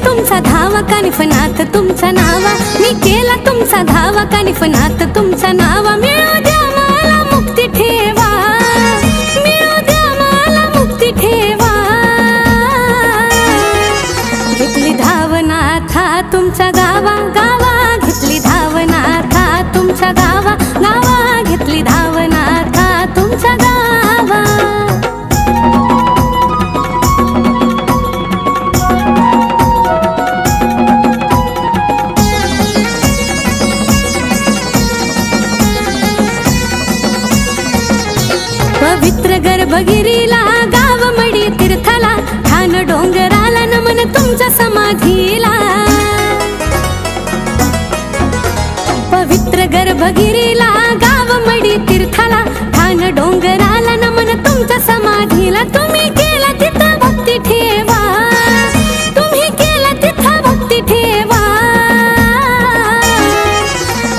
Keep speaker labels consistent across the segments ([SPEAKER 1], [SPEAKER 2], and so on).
[SPEAKER 1] तुमचा धावा कानिफनात तुमच्या नावा, मी केला तुमचा धावा कानिफनात तुमच्या नावा. मिळू द्या मला मुक्ती ठेवा, मिळू द्या मला मुक्ती ठेवा. घेतली धावनाथा तुमच्या गावा गावा, घेतली धावनाथा तुमच्या गावा गावा, घेतली धावनाथा तुमच्या गावा. पवित्र गर्भगिरीला गाव मडी तीर्थाला, ठाण डोंगराला नमन तुमच्या समाधीला. पवित्र गर्भगिरीला गाव मडी तीर्थाला, ठाण डोंगराला नमन तुमच्या समाधीला. तुम्ही केला तिथं भक्ती ठेवा, तुम्ही केला तिथं भक्ती ठेवा.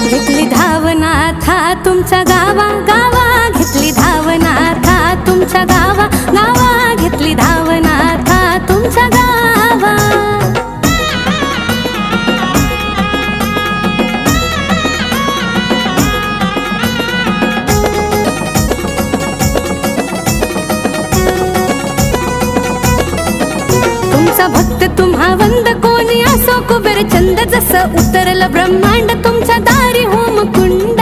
[SPEAKER 1] घेतली धावनाथा तुमच्या गावा गावा, घेतली धावनाथा तुमच्या गावा गावा, घेतली धावनाथा तुमच्या गावा. तुमचा भक्त तुम्हा वंद कोणी असो कुबेर चंद, जसं उतरलं ब्रह्मांड तुमच्या दारी होमकुंड.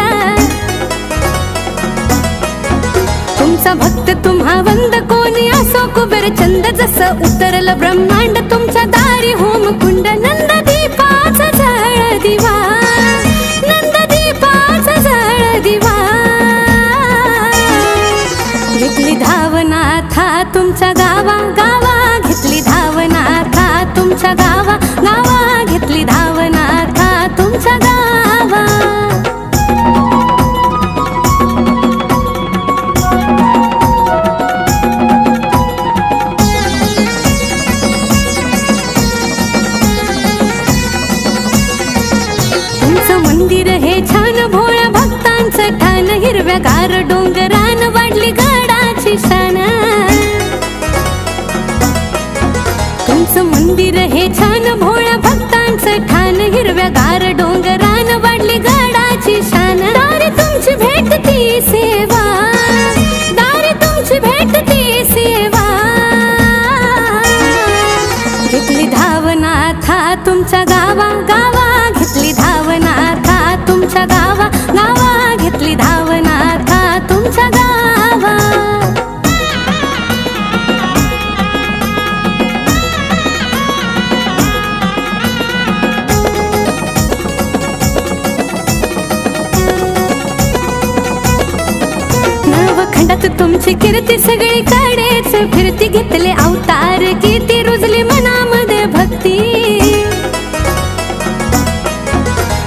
[SPEAKER 1] तुमचा भक्त तुम्हा वंद कोणी असो कुबेर चंद, जसं उतरलं ब्रह्मांड तुमच्या दारी होमकुंड. नंददीपाचा जळ दिवा, नंददीपाचा जळ दिवा. घेतली धावनाथा तुमच्या गावा गावा, घेतली धावनाथा तुमच्या गावा गावा, घेतली धावनाथा तुमच्या गावा. तुमचं मंदिर हे छान भोळ्या भक्तांचं ठाण, हिरव्यागार डोंगरान वाढली गडाची शान. तुमचं मंदिर हे छान भोळ्या भक्तांचं ठाण, हिरव्यागार डोंगरान वाढली गडाची शान. दारी तुमची भेटती सेवा, दारी तुमची भेटती सेवा. घेतली धावनाथा तुमच्या गावा गावा, घेतली धावनाथा तुमच्या गावा गावा, घेतली धावनाथा तुमच्या गावा. नवखंडात तुमची कीर्ती सगळी कडेच फिरती, घेतले अवतार किती रुजली मनामध्ये भक्ती.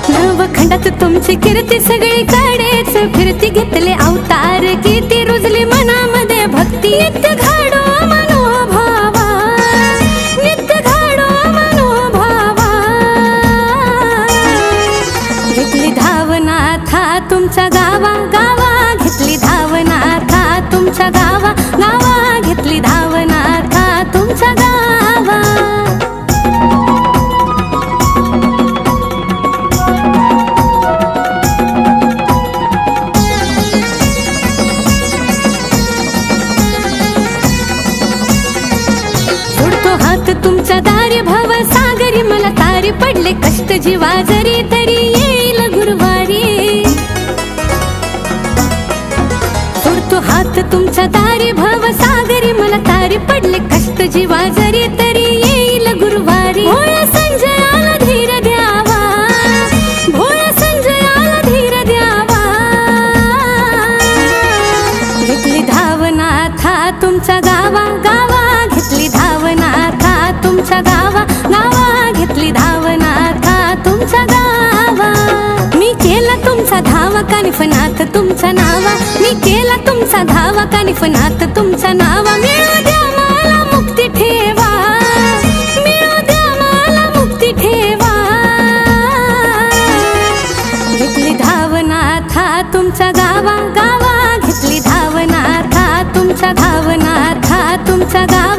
[SPEAKER 1] नवखंडात तुमची कीर्ती सगळी कडेच फिरती, घेतले अवतार किती रुजली मनामध्ये भक्ती. नित्य घडो मनोभावा, नित्य घडो मनोभावा. घेतली धावनाथा तुमच्या गावा गावा, घेतली धावनाथा तुमच्या गावा गावा, घेतली धावनाथा तुमच्या गावा. सोडतो हात तुमच्या दारी भव सागरी, मला तारी पडले कष्ट जीवा जरी, तरी येईल गुरुवारी. सोडतो हात तुमच्या दारी भव सागरी, मला तारी पडले कष्ट जीवा जरी, तरी येईल गुरुवारी. भोळ्या संजयाला धीर द्यावा, भोळ्या संजयाला धीर द्यावा. घेतली धावनाथा तुमच्या गावा गावा, घेतली धावनाथा तुमच्या गावा गावा, घेतली धावनाथा तुमच्या गावा. मी केला तुमचा धावा कानिफनात तुमच्या नावा, मी केला तुमचा धावा कानिफनात तुमच्या नावा. मिळू द्या मला मुक्ती ठेवा, मिळू द्या मला मुक्ती ठेवा. घेतली धावनाथा तुमच्या गावा गावा, घेतली धावनाथा तुमच्या धावनाथा तुमच्या गावा